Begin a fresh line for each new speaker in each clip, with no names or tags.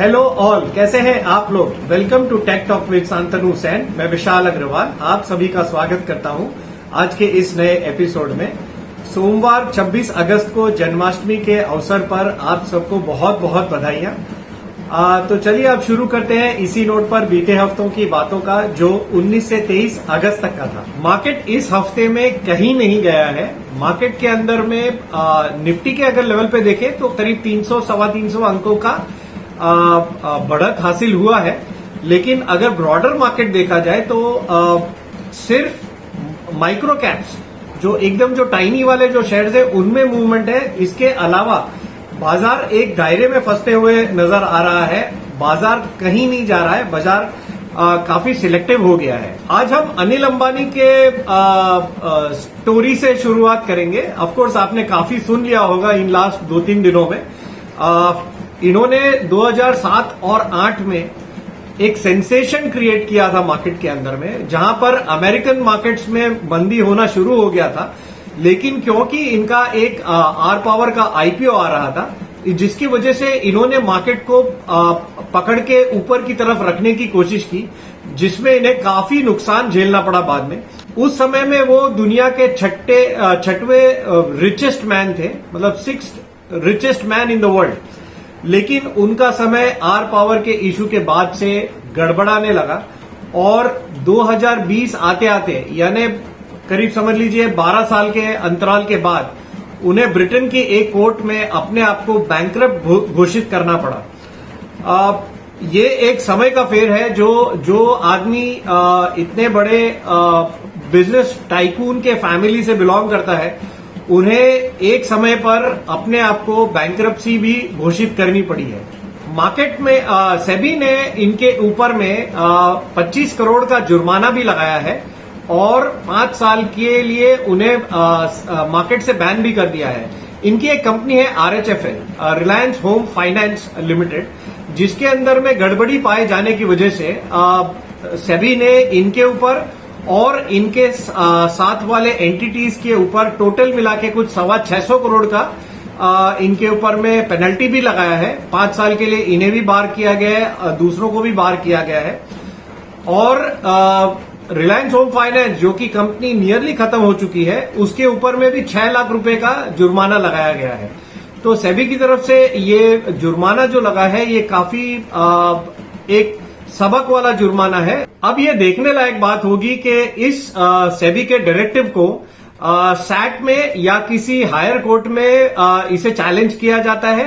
Hello all, कैसे हैं आप लोग। Welcome to Tech Talk with Shantanu Sen. मैं विशाल अग्रवाल आप सभी का स्वागत करता हूं आज के इस नए एपिसोड में। सोमवार 26 अगस्त को जन्माष्टमी के अवसर पर आप सबको बहुत बहुत बधाइयां। तो चलिए अब शुरू करते हैं इसी नोट पर बीते हफ्तों की बातों का, जो 19 से 23 अगस्त तक का था। मार्केट इस हफ्ते में कहीं नहीं गया है। मार्केट के अंदर में निफ्टी के अगर लेवल पे देखें तो करीब 300 सवा 300 अंकों का बढ़त हासिल हुआ है। लेकिन अगर ब्रॉडर मार्केट देखा जाए तो सिर्फ माइक्रो कैप्स जो एकदम जो टाइनी वाले जो शेयर्स है उनमें मूवमेंट है। इसके अलावा बाजार एक दायरे में फंसते हुए नजर आ रहा है। बाजार कहीं नहीं जा रहा है, बाजार काफी सिलेक्टिव हो गया है। आज हम अनिल अंबानी के स्टोरी से शुरुआत करेंगे। ऑफ कोर्स आपने काफी सुन लिया होगा इन लास्ट 2-3 दिनों में। इन्होंने 2007 और 2008 में एक सेंसेशन क्रिएट किया था मार्केट के अंदर में, जहां पर अमेरिकन मार्केट्स में मंदी होना शुरू हो गया था। लेकिन क्योंकि इनका एक आर पावर का आईपीओ आ रहा था, जिसकी वजह से इन्होंने मार्केट को पकड़ के ऊपर की तरफ रखने की कोशिश की, जिसमें इन्हें काफी नुकसान झेलना पड़ा बाद में। उस समय में वो दुनिया के छठवें रिचेस्ट मैन थे, मतलब 6th richest man in the world. लेकिन उनका समय आर पावर के इशू के बाद से गड़बड़ाने लगा और 2020 आते आते, यानी करीब समझ लीजिए 12 साल के अंतराल के बाद, उन्हें ब्रिटेन की एक कोर्ट में अपने आप को बैंकरप्ट घोषित करना पड़ा। ये एक समय का फेर है जो आदमी इतने बड़े बिजनेस टाइकून के फैमिली से बिलोंग करता है, उन्हें एक समय पर अपने आप को बैंकरप्सी भी घोषित करनी पड़ी है। मार्केट में सेबी ने इनके ऊपर में 25 करोड़ का जुर्माना भी लगाया है और 5 साल के लिए उन्हें मार्केट से बैन भी कर दिया है। इनकी एक कंपनी है RHFL, Reliance home finance limited, जिसके अंदर में गड़बड़ी पाए जाने की वजह से सेबी ने इनके ऊपर और इनके साथ वाले एंटिटीज के ऊपर टोटल मिला के कुछ 625 करोड़ का इनके ऊपर में पेनल्टी भी लगाया है। 5 साल के लिए इन्हें भी बार किया गया है, दूसरों को भी बार किया गया है। और रिलायंस होम फाइनेंस, जो कि कंपनी नियरली खत्म हो चुकी है, उसके ऊपर में भी 6 लाख रुपए का जुर्माना लगाया गया है। तो सेबी की तरफ से ये जुर्माना जो लगा है, ये काफी एक सबक वाला जुर्माना है। अब ये देखने लायक बात होगी कि इस सेबी के डायरेक्टिव को सैट में या किसी हायर कोर्ट में इसे चैलेंज किया जाता है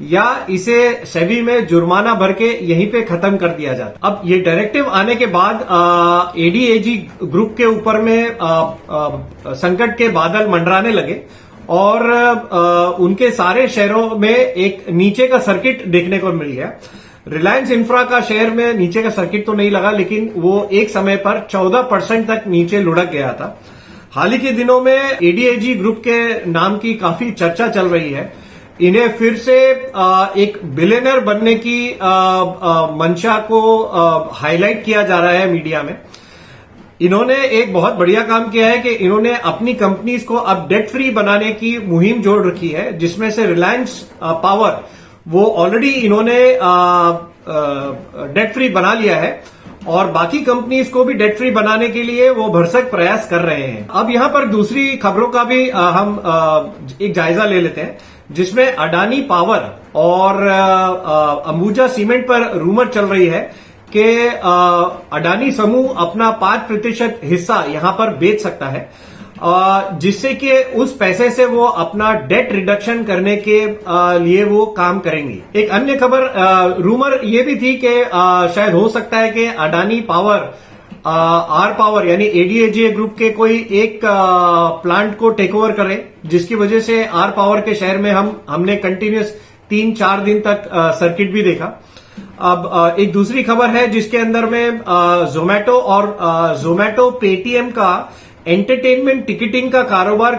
या इसे सेबी में जुर्माना भर के यहीं पे खत्म कर दिया जाता। अब ये डायरेक्टिव आने के बाद एडीएजी ग्रुप के ऊपर में संकट के बादल मंडराने लगे और उनके सारे शेयरों में एक नीचे का सर्किट देखने को मिल गया। रिलायंस इंफ्रा का शेयर में नीचे का सर्किट तो नहीं लगा, लेकिन वो एक समय पर 14% तक नीचे लुढ़क गया था। हाल ही के दिनों में एडीएजी ग्रुप के नाम की काफी चर्चा चल रही है। इन्हें फिर से एक बिलियनर बनने की मंशा को हाईलाइट किया जा रहा है मीडिया में। इन्होंने एक बहुत बढ़िया काम किया है कि इन्होंने अपनी कंपनीज को अब डेट फ्री बनाने की मुहिम जोड़ रखी है, जिसमें से रिलायंस पावर वो ऑलरेडी इन्होंने डेट फ्री बना लिया है और बाकी कंपनीज को भी डेट फ्री बनाने के लिए वो भरसक प्रयास कर रहे हैं। अब यहां पर दूसरी खबरों का भी हम एक जायजा ले लेते हैं, जिसमें अडानी पावर और अंबुजा सीमेंट पर रूमर चल रही है कि अडानी समूह अपना 5% हिस्सा यहां पर बेच सकता है, जिससे कि उस पैसे से वो अपना डेट रिडक्शन करने के लिए वो काम करेंगे। एक अन्य खबर रूमर ये भी थी कि शायद हो सकता है कि अडानी पावर आर पावर यानी एडीएजी ग्रुप के कोई एक प्लांट को टेक ओवर करे, जिसकी वजह से आर पावर के शेयर में हमने कंटिन्यूस 3-4 दिन तक सर्किट भी देखा। अब एक दूसरी खबर है जिसके अंदर में जोमैटो पेटीएम का एंटरटेनमेंट टिकटिंग का कारोबार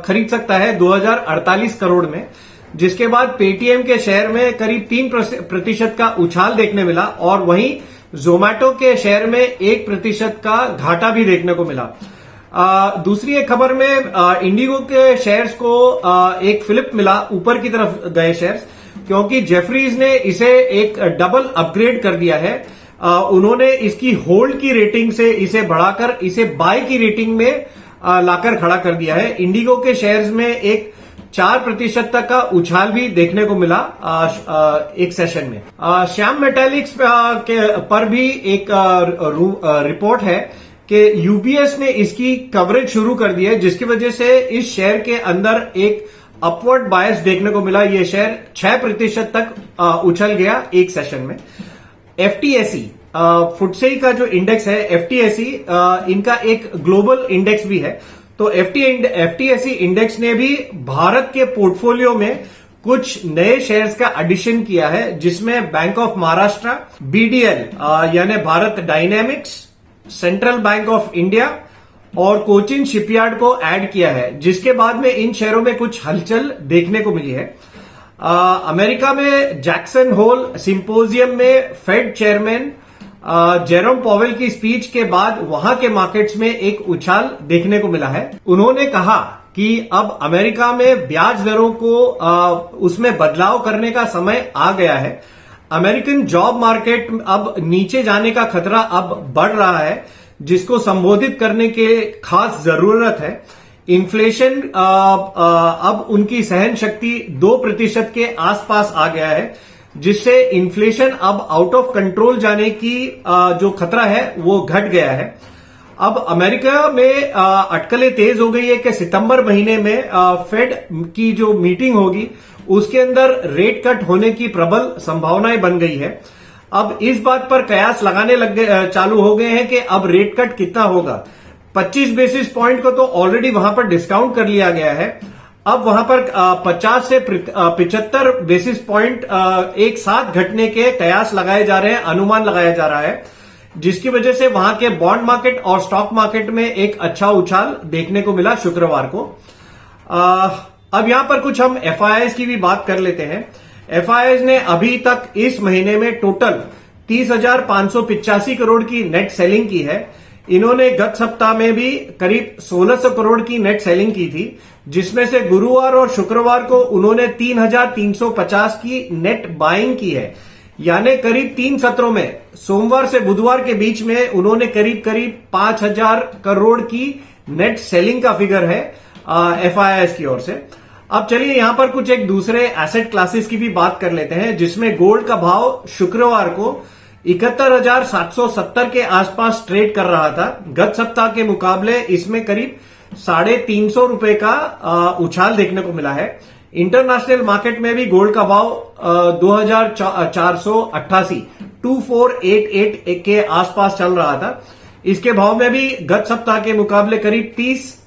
खरीद सकता है 2048 करोड़ में, जिसके बाद पेटीएम के शेयर में करीब 3% का उछाल देखने मिला और वहीं जोमैटो के शेयर में 1% का घाटा भी देखने को मिला। दूसरी एक खबर में इंडिगो के शेयर्स को एक फ्लिप मिला, ऊपर की तरफ गए शेयर्स, क्योंकि जेफरीज ने इसे एक डबल अपग्रेड कर दिया है। उन्होंने इसकी होल्ड की रेटिंग से इसे बढ़ाकर इसे बाय की रेटिंग में लाकर खड़ा कर दिया है। इंडिगो के शेयर्स में एक 4% तक का उछाल भी देखने को मिला एक सेशन में। श्याम मेटालिक्स के पर भी एक रिपोर्ट है कि यूबीएस ने इसकी कवरेज शुरू कर दी है, जिसकी वजह से इस शेयर के अंदर एक अपवर्ड बायस देखने को मिला। यह शेयर 6% तक उछल गया एक सेशन में। एफटीएसई फुटसेई का जो इंडेक्स है, एफटीएसई इनका एक ग्लोबल इंडेक्स भी है। तो एफटीएसई इंडेक्स ने भी भारत के पोर्टफोलियो में कुछ नए शेयर्स का एडिशन किया है, जिसमें बैंक ऑफ महाराष्ट्र, बीडीएल यानी Bharat dynamics, central bank of India और कोचिन शिपयार्ड को ऐड किया है, जिसके बाद में इन शेयरों में कुछ हलचल देखने को मिली है। अमेरिका में जैक्सन होल सिंपोजियम में फेड चेयरमैन जेरोम पॉवेल की स्पीच के बाद वहां के मार्केट्स में एक उछाल देखने को मिला है। उन्होंने कहा कि अब अमेरिका में ब्याज दरों को उसमें बदलाव करने का समय आ गया है। अमेरिकन जॉब मार्केट अब नीचे जाने का खतरा अब बढ़ रहा है, जिसको संबोधित करने के खास जरूरत है। इन्फ्लेशन अब उनकी सहन शक्ति 2% के आसपास आ गया है, जिससे इन्फ्लेशन अब आउट ऑफ कंट्रोल जाने की जो खतरा है वो घट गया है। अब अमेरिका में अटकलें तेज हो गई है कि सितंबर महीने में फेड की जो मीटिंग होगी उसके अंदर रेट कट होने की प्रबल संभावनाएं बन गई है। अब इस बात पर कयास लगाने चालू हो गए हैं कि अब रेट कट कितना होगा। 25 बेसिस पॉइंट को तो ऑलरेडी वहां पर डिस्काउंट कर लिया गया है। अब वहां पर 50 से 75 बेसिस पॉइंट एक साथ घटने के कयास लगाए जा रहे हैं, अनुमान लगाया जा रहा है, जिसकी वजह से वहां के बॉन्ड मार्केट और स्टॉक मार्केट में एक अच्छा उछाल देखने को मिला शुक्रवार को। अब यहां पर कुछ हम एफआईआईज की भी बात कर लेते हैं। एफआईआईज ने अभी तक इस महीने में टोटल 30,585 करोड़ की नेट सेलिंग की है। इन्होंने गत सप्ताह में भी करीब 1600 करोड़ की नेट सेलिंग की थी, जिसमें से गुरुवार और शुक्रवार को उन्होंने 3,350 की नेट बाइंग की है। यानी करीब 3 सत्रों में सोमवार से बुधवार के बीच में उन्होंने करीब 5,000 करोड़ की नेट सेलिंग का फिगर है एफआईआईज की ओर से। अब चलिए यहां पर कुछ एक दूसरे एसेट क्लासेस की भी बात कर लेते हैं, जिसमें गोल्ड का भाव शुक्रवार को 71,770 के आसपास ट्रेड कर रहा था। गत सप्ताह के मुकाबले इसमें करीब 350 रुपए का उछाल देखने को मिला है। इंटरनेशनल मार्केट में भी गोल्ड का भाव 2488 के आसपास चल रहा था। इसके भाव में भी गत सप्ताह के मुकाबले करीब $30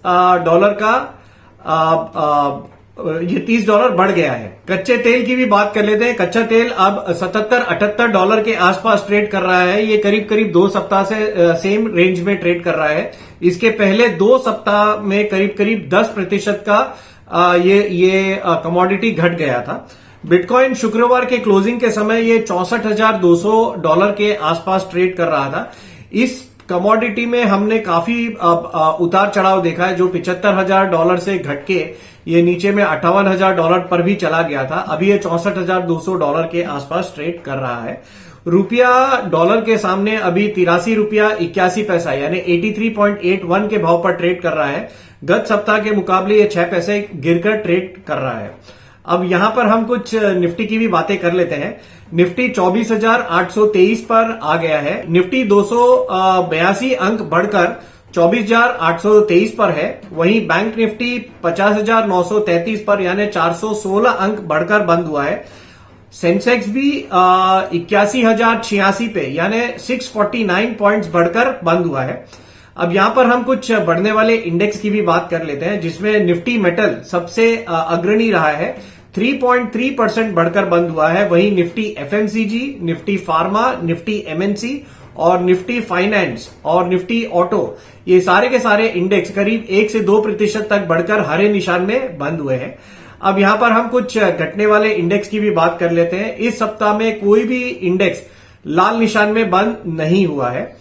का ये $30 बढ़ गया है। कच्चे तेल की भी बात कर लेते हैं। कच्चा तेल अब $77-78 के आसपास ट्रेड कर रहा है। ये करीब 2 सप्ताह से सेम रेंज में ट्रेड कर रहा है। इसके पहले 2 सप्ताह में करीब 10% का ये कमोडिटी घट गया था। बिटकॉइन शुक्रवार के क्लोजिंग के समय ये $64,200 के आसपास ट्रेड कर रहा था। इस कमोडिटी में हमने काफी उतार चढ़ाव देखा है, जो $75,000 से घट के ये नीचे में $58,000 पर भी चला गया था। अभी ये $64,200 के आसपास ट्रेड कर रहा है। रुपया डॉलर के सामने अभी ₹83.81 यानी 83.81 के भाव पर ट्रेड कर रहा है। गत सप्ताह के मुकाबले ये 6 पैसे गिरकर ट्रेड कर रहा है। अब यहां पर हम कुछ निफ्टी की भी बातें कर लेते हैं। निफ्टी 24,823 पर आ गया है। निफ्टी 282 अंक बढ़कर 24,823 पर है। वहीं बैंक निफ्टी 50,933 पर यानी 416 अंक बढ़कर बंद हुआ है। सेंसेक्स भी 81,086 पे यानी 649 पॉइंट्स बढ़कर बंद हुआ है। अब यहां पर हम कुछ बढ़ने वाले इंडेक्स की भी बात कर लेते हैं, जिसमें निफ्टी मेटल सबसे अग्रणी रहा है, 3.3% बढ़कर बंद हुआ है। वहीं Nifty FMCG, Nifty pharma, Nifty MNC और निफ्टी फाइनेंस और निफ्टी ऑटो, ये सारे के सारे इंडेक्स करीब 1 से 2% तक बढ़कर हरे निशान में बंद हुए हैं। अब यहां पर हम कुछ घटने वाले इंडेक्स की भी बात कर लेते हैं। इस सप्ताह में कोई भी इंडेक्स लाल निशान में बंद नहीं हुआ है।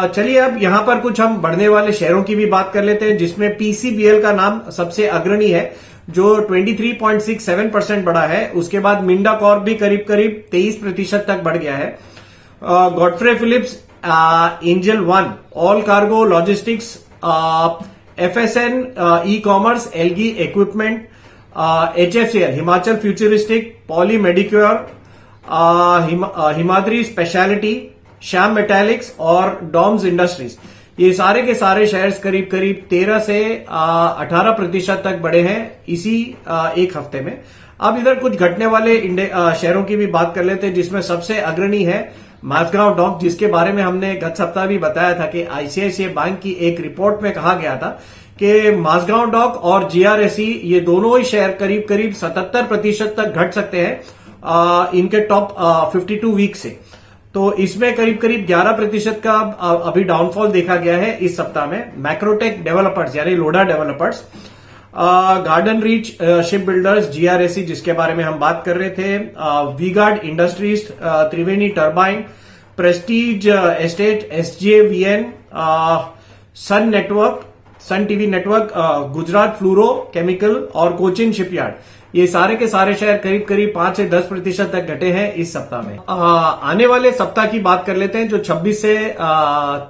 चलिए अब यहां पर कुछ हम बढ़ने वाले शेयरों की भी बात कर लेते हैं, जिसमें पीसीबीएल का नाम सबसे अग्रणी है, जो 23.67% बढ़ा है। उसके बाद मिंडा कॉर्प भी करीब करीब 23% तक बढ़ गया है। Godfrey Phillips, Angel One, Allcargo logistics, FSN E commerce, Elgi equipment, HFCL Himachal Futuristic, Poly Medicure, Himadri Speciality, Shyam Metalics और डॉम्स इंडस्ट्रीज, ये सारे के सारे शेयर्स करीब करीब 13 से 18% तक बढ़े हैं इसी एक हफ्ते में। अब इधर कुछ घटने वाले शेयरों की भी बात कर लेते हैं, जिसमें सबसे अग्रणी है माझगांव डॉक, जिसके बारे में हमने गत सप्ताह भी बताया था कि आईसीआईसीआई बैंक की एक रिपोर्ट में कहा गया था कि माझगांव डॉक और जीआरएसई ये दोनों ही शेयर करीब करीब 77% तक घट सकते हैं इनके टॉप 52 वीक से। तो इसमें करीब करीब 11% का अभी डाउनफॉल देखा गया है इस सप्ताह में। मैक्रोटेक डेवलपर्स यानी Lodha developers, Garden Reach ship builders, GRSE जिसके बारे में हम बात कर रहे थे, V Guard industries, Triveni turbine, Prestige Estate, SJVN, Sun Network, Sun TV network, Gujarat fluoro chemical और कोचिन शिपयार्ड, ये सारे के सारे शेयर करीब करीब 5 से 10% तक घटे हैं इस सप्ताह में। आने वाले सप्ताह की बात कर लेते हैं जो 26 से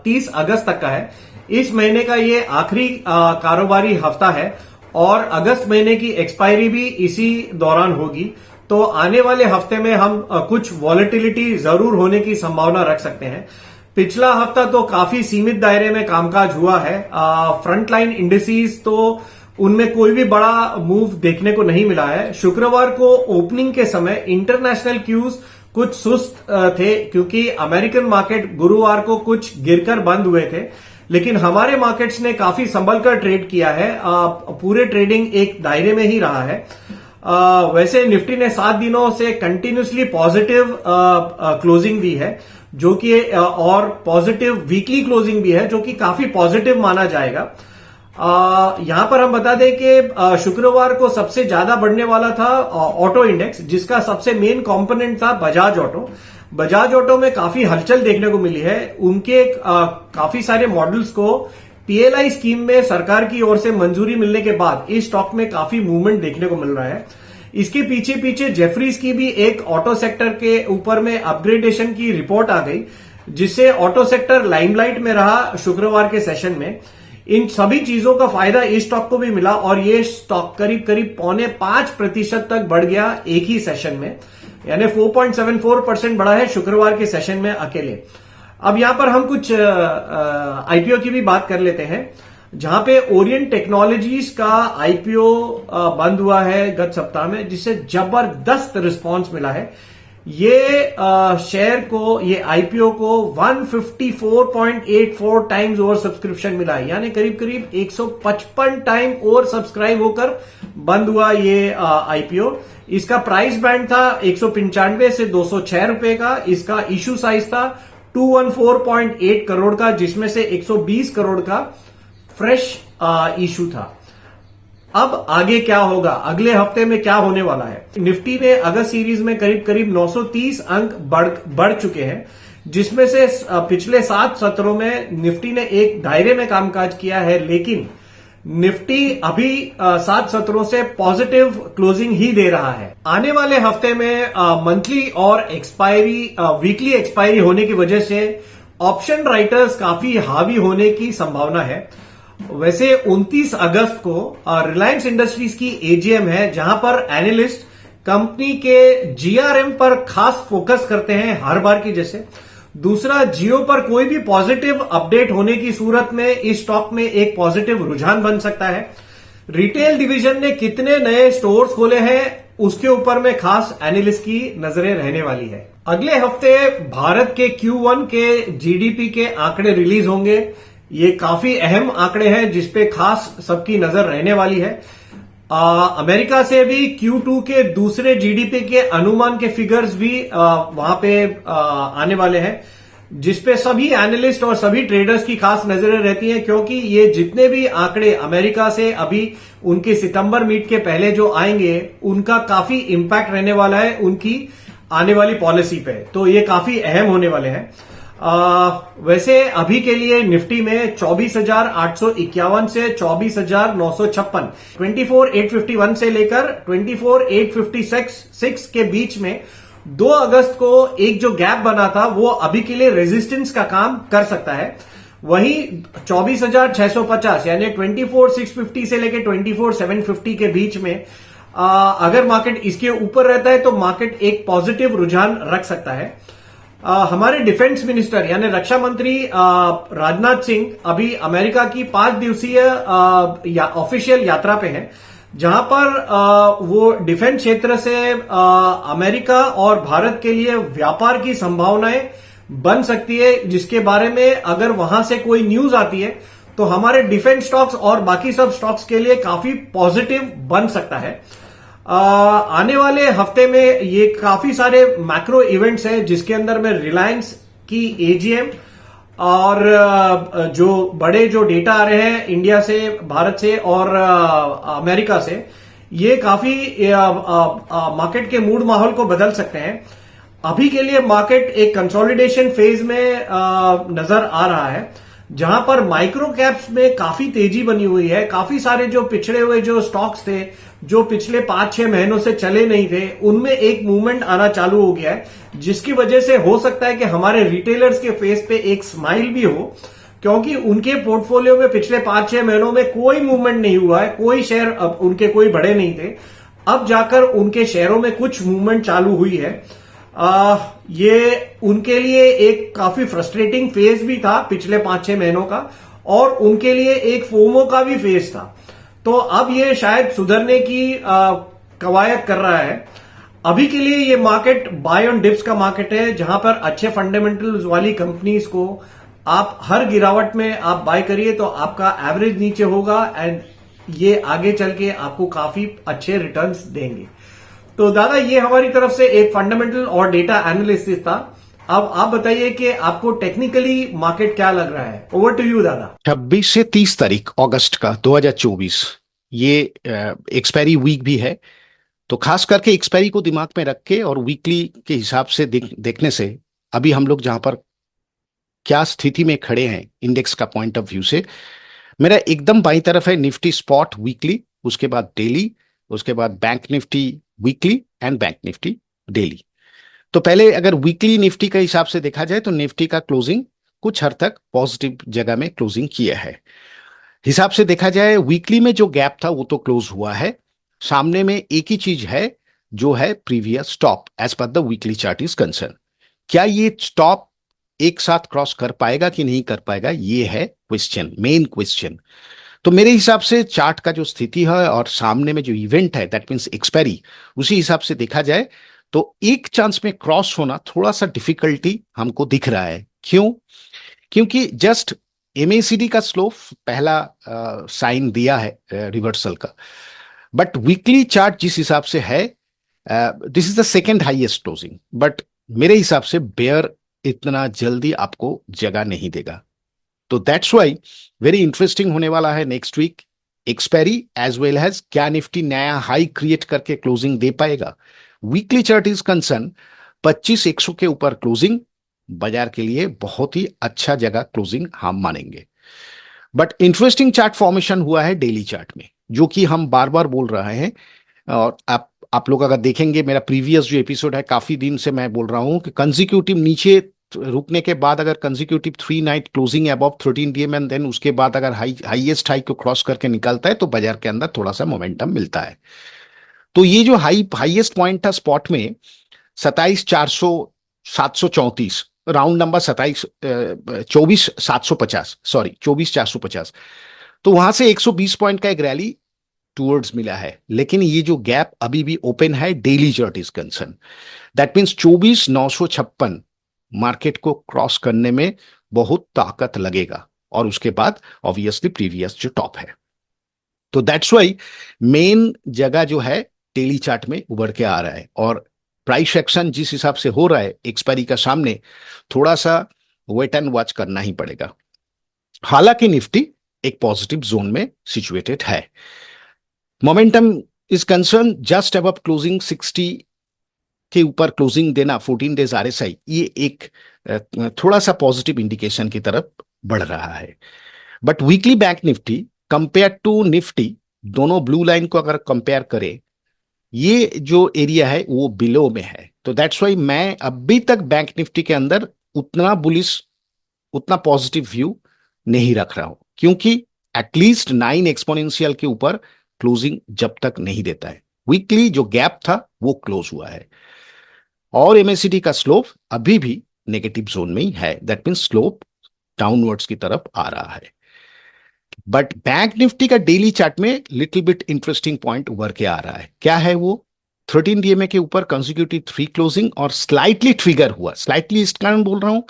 30 अगस्त तक का है। इस महीने का ये आखिरी कारोबारी हफ्ता है और अगस्त महीने की एक्सपायरी भी इसी दौरान होगी। तो आने वाले हफ्ते में हम कुछ वॉलेटिलिटी जरूर होने की संभावना रख सकते हैं। पिछला हफ्ता तो काफी सीमित दायरे में कामकाज हुआ है। फ्रंटलाइन इंडिसेस तो उनमें कोई भी बड़ा मूव देखने को नहीं मिला है। शुक्रवार को ओपनिंग के समय इंटरनेशनल क्यूज कुछ सुस्त थे क्योंकि अमेरिकन मार्केट गुरुवार को कुछ गिरकर बंद हुए थे, लेकिन हमारे मार्केट्स ने काफी संभल कर ट्रेड किया है। पूरे ट्रेडिंग एक दायरे में ही रहा है। वैसे निफ्टी ने 7 दिनों से कंटिन्यूसली पॉजिटिव क्लोजिंग दी है, जो कि और पॉजिटिव वीकली क्लोजिंग भी है, जो कि काफी पॉजिटिव माना जाएगा। यहां पर हम बता दें कि शुक्रवार को सबसे ज्यादा बढ़ने वाला था ऑटो इंडेक्स, जिसका सबसे मेन कंपोनेंट था बजाज ऑटो। बजाज ऑटो में काफी हलचल देखने को मिली है। उनके काफी सारे मॉडल्स को पीएलआई स्कीम में सरकार की ओर से मंजूरी मिलने के बाद इस स्टॉक में काफी मूवमेंट देखने को मिल रहा है। इसके पीछे पीछे जेफरीज की भी एक ऑटो सेक्टर के ऊपर में अपग्रेडेशन की रिपोर्ट आ गई, जिससे ऑटो सेक्टर लाइमलाइट में रहा शुक्रवार के सेशन में। इन सभी चीजों का फायदा इस स्टॉक को भी मिला और ये स्टॉक करीब करीब 4.5% तक बढ़ गया एक ही सेशन में, यानी 4.74% बढ़ा है शुक्रवार के सेशन में अकेले। अब यहां पर हम कुछ आईपीओ की भी बात कर लेते हैं, जहां पे ओरिएंट टेक्नोलॉजीज का आईपीओ बंद हुआ है गत सप्ताह में, जिससे जबरदस्त रिस्पांस मिला है। ये शेयर को, ये आईपीओ को 154.84 टाइम्स ओवर सब्सक्रिप्शन मिला है, यानी करीब करीब 155 टाइम ओवर सब्सक्राइब होकर बंद हुआ ये आईपीओ। इसका प्राइस बैंड था 195 से 206 रुपए का। इसका इश्यू साइज था 214.8 करोड़ का, जिसमें से 120 करोड़ का फ्रेश इश्यू था। अब आगे क्या होगा, अगले हफ्ते में क्या होने वाला है? निफ्टी में अगस्त सीरीज में करीब करीब 930 अंक बढ़ चुके हैं, जिसमें से पिछले 7 सत्रों में निफ्टी ने एक दायरे में कामकाज किया है, लेकिन निफ्टी अभी 7 सत्रों से पॉजिटिव क्लोजिंग ही दे रहा है। आने वाले हफ्ते में मंथली और वीकली एक्सपायरी होने की वजह से ऑप्शन राइटर्स काफी हावी होने की संभावना है। वैसे 29 अगस्त को रिलायंस इंडस्ट्रीज की एजीएम है, जहां पर एनालिस्ट कंपनी के जीआरएम पर खास फोकस करते हैं हर बार की जैसे। दूसरा, जियो पर कोई भी पॉजिटिव अपडेट होने की सूरत में इस स्टॉक में एक पॉजिटिव रुझान बन सकता है। रिटेल डिवीजन ने कितने नए स्टोर्स खोले हैं, उसके ऊपर में खास एनालिस्ट की नजरें रहने वाली है। अगले हफ्ते भारत के Q1 के जीडीपी के आंकड़े रिलीज होंगे। ये काफी अहम आंकड़े हैं जिसपे खास सबकी नजर रहने वाली है। अमेरिका से भी Q2 के दूसरे जीडीपी के अनुमान के फिगर्स भी वहां पे आने वाले हैं, जिसपे सभी एनालिस्ट और सभी ट्रेडर्स की खास नजरें रहती हैं, क्योंकि ये जितने भी आंकड़े अमेरिका से अभी उनके सितंबर मीट के पहले जो आएंगे, उनका काफी इंपैक्ट रहने वाला है उनकी आने वाली पॉलिसी पे। तो ये काफी अहम होने वाले हैं। वैसे अभी के लिए निफ्टी में 24,851 से 24,956, 24,851 से लेकर 24,856 के बीच में 2 अगस्त को एक जो गैप बना था वो अभी के लिए रेजिस्टेंस का काम कर सकता है। वहीं 24,650 यानी 24,650 से लेकर 24,750 के बीच में अगर मार्केट इसके ऊपर रहता है तो मार्केट एक पॉजिटिव रुझान रख सकता है। हमारे डिफेंस मिनिस्टर यानी रक्षा मंत्री राजनाथ सिंह अभी अमेरिका की 5 दिवसीय ऑफिशियल यात्रा पे हैं, जहां पर वो डिफेंस क्षेत्र से अमेरिका और भारत के लिए व्यापार की संभावनाएं बन सकती है, जिसके बारे में अगर वहां से कोई न्यूज आती है तो हमारे डिफेंस स्टॉक्स और बाकी सब स्टॉक्स के लिए काफी पॉजिटिव बन सकता है। आने वाले हफ्ते में ये काफी सारे मैक्रो इवेंट्स हैं, जिसके अंदर में रिलायंस की एजीएम और जो बड़े जो डेटा आ रहे हैं इंडिया से, भारत से और अमेरिका से, ये काफी मार्केट के मूड माहौल को बदल सकते हैं। अभी के लिए मार्केट एक कंसोलिडेशन फेज में नजर आ रहा है, जहां पर माइक्रो कैप्स में काफी तेजी बनी हुई है। काफी सारे जो पिछड़े हुए जो स्टॉक्स थे, जो पिछले 5-6 महीनों से चले नहीं थे, उनमें एक मूवमेंट आना चालू हो गया है, जिसकी वजह से हो सकता है कि हमारे रिटेलर्स के फेस पे एक स्माइल भी हो, क्योंकि उनके पोर्टफोलियो में पिछले 5-6 महीनों में कोई मूवमेंट नहीं हुआ है, कोई शेयर अब उनके कोई बढ़े नहीं थे, अब जाकर उनके शेयरों में कुछ मूवमेंट चालू हुई है। ये उनके लिए एक काफी फ्रस्ट्रेटिंग फेज भी था पिछले 5-6 महीनों का, और उनके लिए एक फोमो का भी फेज था। तो अब ये शायद सुधरने की कवायद कर रहा है। अभी के लिए ये मार्केट बाय ऑन डिप्स का मार्केट है, जहां पर अच्छे फंडामेंटल्स वाली कंपनीज को आप हर गिरावट में आप बाय करिए तो आपका एवरेज नीचे होगा, एंड ये आगे चल के आपको काफी अच्छे रिटर्न्स देंगे। तो दादा, ये हमारी तरफ से एक फंडामेंटल और डेटा एनालिसिस था। अब आप बताइए कि आपको टेक्निकली मार्केट क्या लग रहा है। ओवर टू यू दादा।
26 से 30 तारीख अगस्त का 2024 ये एक्सपायरी वीक भी है, तो खास करके एक्सपायरी को दिमाग में रख के और वीकली के हिसाब से देखने से अभी हम लोग जहां पर क्या स्थिति में खड़े हैं इंडेक्स का पॉइंट ऑफ व्यू से, मेरा एकदम बाई तरफ है निफ्टी स्पॉट वीकली, उसके बाद डेली, उसके बाद bank Nifty weekly and bank Nifty daily. तो पहले अगर वीकली निफ्टी का हिसाब से देखा जाए तो निफ्टी का क्लोजिंग कुछ हद तक पॉजिटिव जगह में क्लोजिंग किया है। हिसाब से देखा जाए वीकली में जो गैप था वो तो क्लोज हुआ है, सामने में एक ही चीज है जो है previous stop as per the weekly chart is concern. क्या ये स्टॉप एक साथ क्रॉस कर पाएगा कि नहीं कर पाएगा, ये है क्वेश्चन, मेन क्वेश्चन। तो मेरे हिसाब से चार्ट का जो स्थिति है और सामने में जो इवेंट है दैट मींस एक्सपायरी, उसी हिसाब से देखा जाए तो एक चांस में क्रॉस होना थोड़ा सा डिफिकल्टी हमको दिख रहा है। क्यों? क्योंकि जस्ट एमएसीडी का स्लो पहला साइन दिया है रिवर्सल का, बट वीकली चार्ट जिस हिसाब से है this is the second highest closing, but मेरे हिसाब से बेयर इतना जल्दी आपको जगह नहीं देगा। तो दैट्स वाई वेरी इंटरेस्टिंग होने वाला है next week expiry as well as क्या निफ्टी नया हाई क्रिएट करके क्लोजिंग दे पाएगा। वीकली चार्ट इज कंसर्न 25,100 के ऊपर क्लोजिंग बाजार के लिए बहुत ही अच्छा जगह क्लोजिंग हम मानेंगे। बट इंटरेस्टिंग चार्ट फॉर्मेशन हुआ है डेली चार्ट में, जो कि हम बार बार बोल रहे हैं, और आप लोग अगर देखेंगे मेरा प्रीवियस जो एपिसोड है, काफी दिन से मैं बोल रहा हूं कि कंजिक्यूटिव नीचे रुकने के बाद अगर consecutive 3 night closing above 13 DM and then उसके बाद अगर हाईएस्ट हाई को क्रॉस करके निकलता है तो बाजार के अंदर थोड़ा सा मोमेंटम मिलता है। तो ये जो हाईएस्ट पॉइंट था स्पॉट में 27,400 734, राउंड नंबर 24,750, सॉरी 24,450, तो वहां से 120 पॉइंट का एक रैली टूवर्ड्स मिला है। लेकिन ये जो गैप अभी भी ओपन है daily chart is concern, that means 24,956 market को क्रॉस करने में बहुत ताकत लगेगा, और उसके बाद ऑब्वियसली प्रीवियस जो टॉप है। तो दैट्स वाई मेन जगह जो है डेली चार्ट में उभर के आ रहा है, और प्राइस एक्शन जिस हिसाब से हो रहा है एक्सपायरी का सामने, थोड़ा सा वेट एंड वॉच करना ही पड़ेगा। हालांकि निफ्टी एक पॉजिटिव जोन में सिचुएटेड है। Momentum is concern just above closing के ऊपर क्लोजिंग देना 14 डेज आरएसआई, ये एक थोड़ा सा पॉजिटिव इंडिकेशन की तरफ बढ़ रहा है। But weekly bank Nifty compare to Nifty, दोनों ब्लू लाइन को अगर कंपेयर करें, ये जो एरिया है वो बिलो में है। तो दैट्स वाई मैं अभी तक बैंक निफ्टी के अंदर उतना बुलिश, उतना पॉजिटिव व्यू नहीं रख रहा हूं, क्योंकि एटलीस्ट 9 एक्सपोनेंशियल के ऊपर क्लोजिंग जब तक नहीं देता है। वीकली जो गैप था वो क्लोज हुआ है, और एमएसीडी का स्लोप अभी भी नेगेटिव जोन में ही है। दैट मीन स्लोप डाउनवर्ड्स की तरफ आ रहा है। बट बैंक निफ्टी का डेली चार्ट में लिटिल बिट इंटरेस्टिंग पॉइंट उभर के आ रहा है। क्या है वो? 13 डीएमए के ऊपर कंसेक्यूटिव 3 क्लोजिंग और स्लाइटली ट्रिगर हुआ। स्लाइटली इस कारण बोल रहा हूं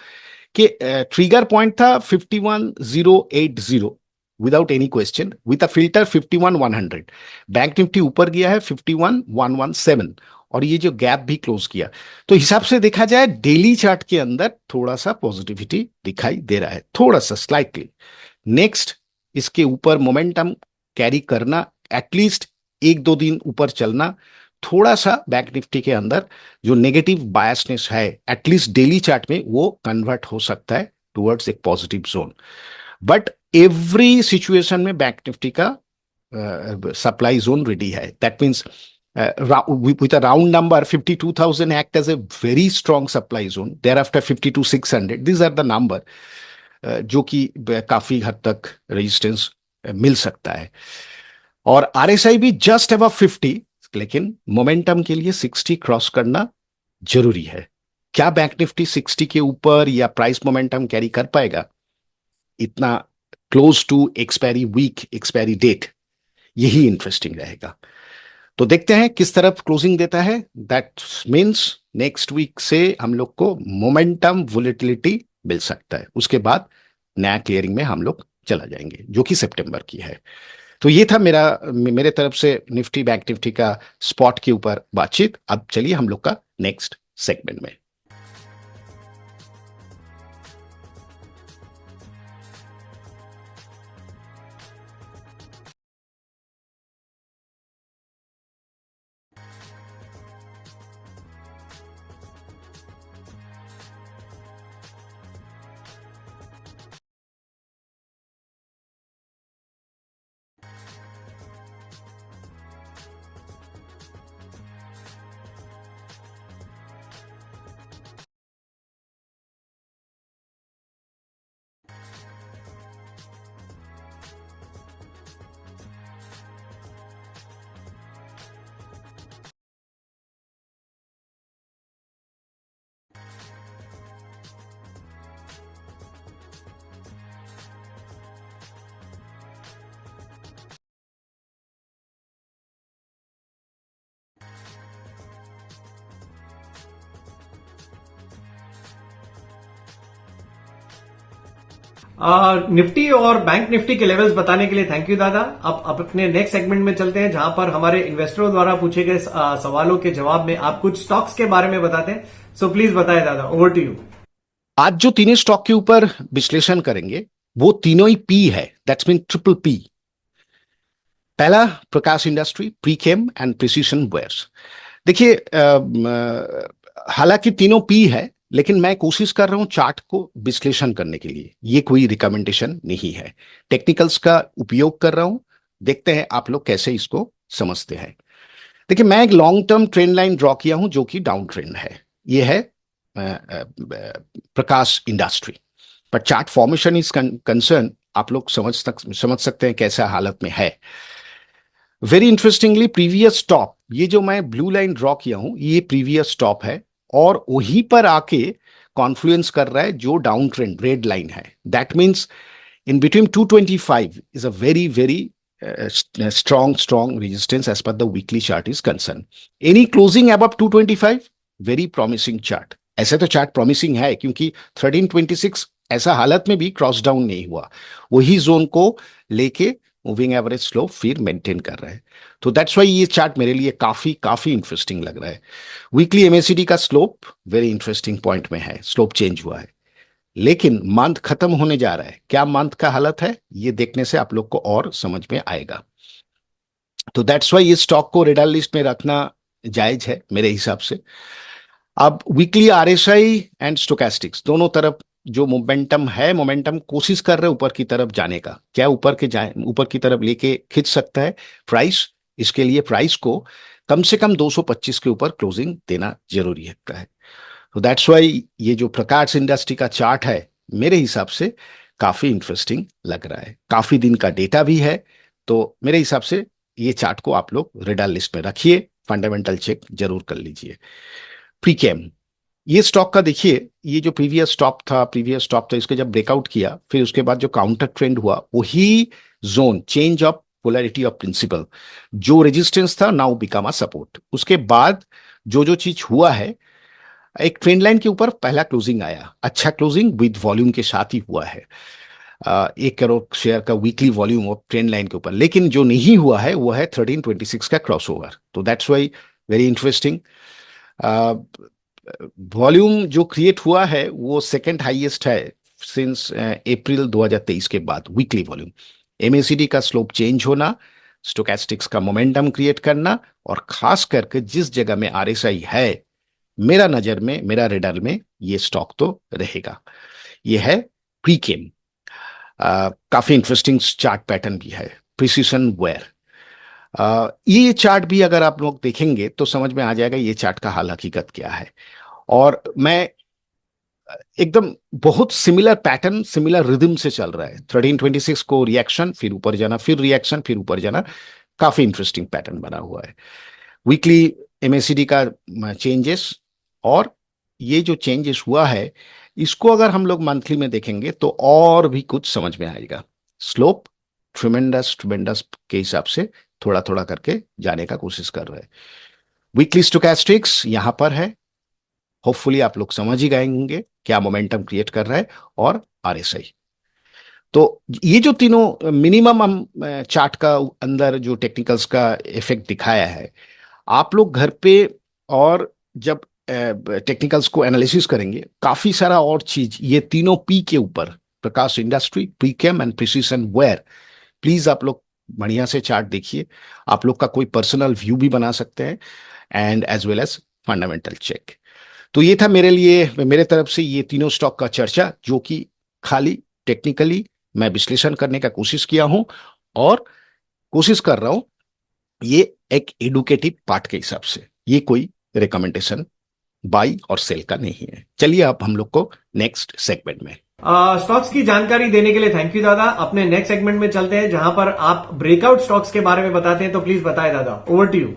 कि ट्रिगर पॉइंट था 51080 without any question, with a filter 51100। Bank Nifty ऊपर गया है 51117, और ये जो गैप भी क्लोज किया। तो हिसाब से देखा जाए डेली चार्ट के अंदर थोड़ा सा पॉजिटिविटी दिखाई दे रहा है, थोड़ा सा स्लाइटली। नेक्स्ट, इसके ऊपर मोमेंटम कैरी करना, एटलीस्ट 1-2 दिन ऊपर चलना, थोड़ा सा बैंक निफ्टी के अंदर जो नेगेटिव बायसनेस है एटलीस्ट डेली चार्ट में वो कन्वर्ट हो सकता है टुवर्ड्स एक positive zone. But every situation में बैंक निफ्टी का सप्लाई जोन रेडी है। That means with a round number 52,000 act as a very strong supply zone, thereafter 52,600, these are the number जो कि काफी हद तक रेजिस्टेंस मिल सकता है। और आरएसआई भी जस्ट अबव 50, लेकिन मोमेंटम के लिए 60 क्रॉस करना जरूरी है। क्या बैंक निफ्टी 60 के ऊपर या प्राइस मोमेंटम कैरी कर पाएगा इतना close to expiry week, expiry date? यही इंटरेस्टिंग रहेगा। तो देखते हैं किस तरफ क्लोजिंग देता है। दैट मीन्स नेक्स्ट वीक से हम लोग को मोमेंटम वोलेटिलिटी मिल सकता है, उसके बाद नया क्लियरिंग में हम लोग चला जाएंगे, जो कि सितंबर की है। तो ये था मेरे तरफ से निफ्टी बैंक निफ्टी का स्पॉट के ऊपर बातचीत। अब चलिए हम लोग का नेक्स्ट सेगमेंट में।
निफ्टी और बैंक निफ्टी के लेवल्स बताने के लिए थैंक यू दादा। अब अपने नेक्स्ट सेगमेंट में चलते हैं, जहां पर हमारे इन्वेस्टरों द्वारा पूछे गए सवालों के जवाब में आप कुछ स्टॉक्स के बारे में बताते हैं। सो प्लीज बताएं दादा, ओवर टू यू।
आज जो तीनों स्टॉक के ऊपर विश्लेषण करेंगे वो तीनों ही पी है, दैट्स मीन ट्रिपल पी। पहला प्रकाश industry, Precam and precision wears. देखिए, हालांकि तीनों पी है, लेकिन मैं कोशिश कर रहा हूं चार्ट को विश्लेषण करने के लिए। ये कोई रिकमेंडेशन नहीं है, टेक्निकल्स का उपयोग कर रहा हूं। देखते हैं आप लोग कैसे इसको समझते हैं। देखिए, मैं एक long term trend line draw किया हूं जो कि डाउन ट्रेंड है। ये है प्रकाश इंडस्ट्री। पर चार्ट फॉर्मेशन इज कंसर्न, आप लोग समझ सकते हैं कैसा हालत में है। वेरी इंटरेस्टिंगली, प्रीवियस टॉप, ये जो मैं ब्लू लाइन ड्रॉ किया हूं ये प्रीवियस टॉप है, और वहीं पर आके कॉन्फ्लुएंस कर रहा है जो डाउन ट्रेंड रेड लाइन है। That means in between 225 is a very very strong resistance as per the weekly chart is concerned. Any closing above 225, very promising chart. ऐसे तो चार्ट प्रॉमिसिंग है क्योंकि 1326 ऐसा हालत में भी क्रॉस डाउन नहीं हुआ, वही जोन को लेके मूविंग एवरेज स्लोप फिर मेंटेन कर रहा है। तो दैट्स वाई ये चार्ट मेरे लिए काफी इंटरेस्टिंग लग रहा है। वीकली एमएसीडी का स्लोप वेरी इंटरेस्टिंग पॉइंट में है, स्लोप चेंज हुआ है, लेकिन मंथ खत्म होने जा रहा है। क्या मंथ का हालत है ये देखने से आप लोग को और समझ में आएगा। तो दैट्स वाई इस स्टॉक को रेड लिस्ट में रखना जायज है मेरे हिसाब से। अब वीकली आरएसआई एंड स्टोकेस्टिक्स दोनों तरफ जो मोमेंटम है, मोमेंटम कोशिश कर रहे हैं ऊपर की तरफ जाने का, क्या ऊपर की तरफ लेके खींच सकता है प्राइस। इसके लिए प्राइस को कम से कम 225 के ऊपर क्लोजिंग देना जरूरी है। तो दैट्स वाई ये जो प्रकाश इंडस्ट्री का चार्ट है मेरे हिसाब से काफी इंटरेस्टिंग लग रहा है। काफी दिन का डेटा भी है, तो मेरे हिसाब से ये चार्ट को आप लोग रेडार लिस्ट में रखिए, फंडामेंटल चेक जरूर कर लीजिए। प्रीकेम, ये स्टॉक का देखिए, ये जो प्रीवियस स्टॉप था, इसके जब ब्रेकआउट किया फिर उसके बाद जो काउंटर ट्रेंड हुआ, वही zone change of polarity of principle, जो रेजिस्टेंस था नाउ बिकम अ सपोर्ट। उसके बाद जो चीज हुआ है, एक ट्रेंड लाइन के ऊपर पहला क्लोजिंग आया, अच्छा क्लोजिंग विद वॉल्यूम के साथ ही हुआ है, 1 करोड़ शेयर का weekly volume of trend line के ऊपर। लेकिन जो नहीं हुआ है वो है 1326 का क्रॉसओवर। तो that's why very interesting. Volume जो क्रिएट हुआ है वो सेकंड हाईएस्ट है सिंस अप्रैल 2023 के बाद, वीकली वॉल्यूम। एमएसीडी का स्लोप चेंज होना, स्टोकेस्टिक्स का मोमेंटम क्रिएट करना, और खास करके जिस जगह में आरएसआई है, मेरा नजर में, मेरा रेडर में ये स्टॉक तो रहेगा। ये है प्रीकेम। काफी इंटरेस्टिंग चार्ट पैटर्न भी है। प्रिसीशन वेयर, ये चार्ट भी अगर आप लोग देखेंगे तो समझ में आ जाएगा ये चार्ट का हाल हकीकत क्या है। और मैं एकदम बहुत सिमिलर पैटर्न, सिमिलर रिदम से चल रहा है। 1326 को रिएक्शन, फिर ऊपर जाना, फिर रिएक्शन, फिर ऊपर जाना, काफी इंटरेस्टिंग पैटर्न बना हुआ है। वीकली एमएसीडी का चेंजेस, और ये जो चेंजेस हुआ है इसको अगर हम लोग मंथली में देखेंगे तो और भी कुछ समझ में आएगा। स्लोप ट्रिमेंडस के हिसाब से थोड़ा थोड़ा करके जाने का कोशिश कर रहे हैं। वीकली स्टोकेस्टिक्स यहां पर है, होपफुली आप लोग समझ ही गए होंगे क्या मोमेंटम क्रिएट कर रहा है, और आरएसआई। तो ये जो तीनों मिनिमम हम चार्ट का अंदर जो टेक्निकल्स का इफेक्ट दिखाया है, आप लोग घर पे और जब टेक्निकल्स को एनालिसिस करेंगे, काफी सारा और चीज ये तीनों पी के ऊपर, Prakash industry, Precam and precision ware, please आप लोग बढ़िया से चार्ट देखिए। आप लोग का कोई पर्सनल व्यू भी बना सकते हैं, and as well as fundamental check. तो ये था मेरे लिए, मेरे तरफ से ये तीनों स्टॉक का चर्चा, जो कि खाली टेक्निकली मैं विश्लेषण करने का कोशिश किया हूं, और कोशिश कर रहा हूं ये एक एडुकेटिव पार्ट के हिसाब से, ये कोई रिकमेंडेशन बाई और सेल का नहीं है। चलिए अब हम लोग को नेक्स्ट सेगमेंट में
स्टॉक्स की जानकारी देने के लिए थैंक यू दादा। अपने नेक्स्ट सेगमेंट में चलते हैं जहां पर आप ब्रेकआउट स्टॉक्स के बारे में बताते हैं। तो प्लीज बताएं दादा, over to you.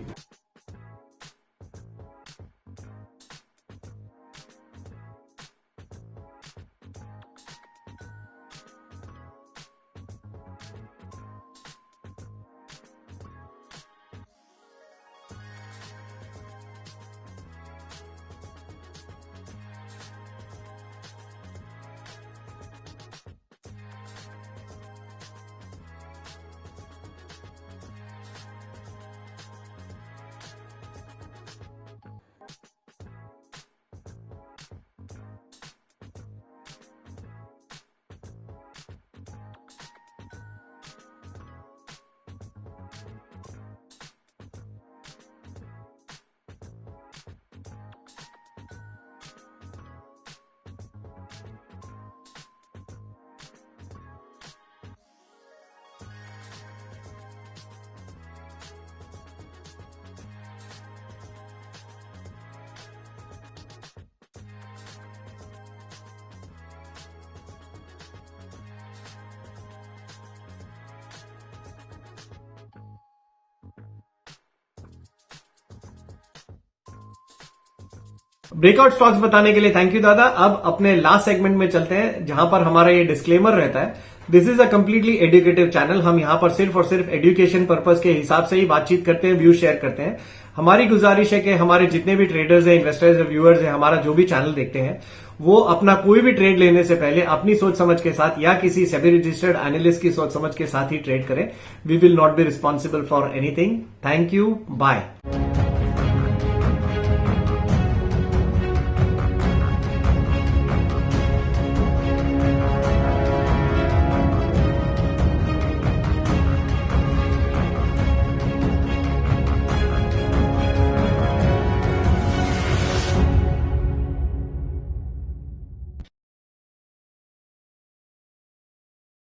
Breakout stocks बताने के लिए थैंक यू दादा। अब अपने लास्ट सेगमेंट में चलते हैं जहां पर हमारा ये डिस्क्लेमर रहता है, this is a completely educative channel. हम यहां पर सिर्फ और सिर्फ एजुकेशन पर्पस के हिसाब से ही बातचीत करते हैं, व्यू शेयर करते हैं। हमारी गुजारिश है कि हमारे जितने भी ट्रेडर्स हैं, इन्वेस्टर्स हैं, व्यूअर्स हैं, हमारा जो भी चैनल देखते हैं, वो अपना कोई भी ट्रेड लेने से पहले अपनी सोच समझ के साथ या किसी सेबी रजिस्टर्ड एनालिस्ट की सोच समझ के साथ ही ट्रेड करें। We will not be responsible for anything. Thank you, bye.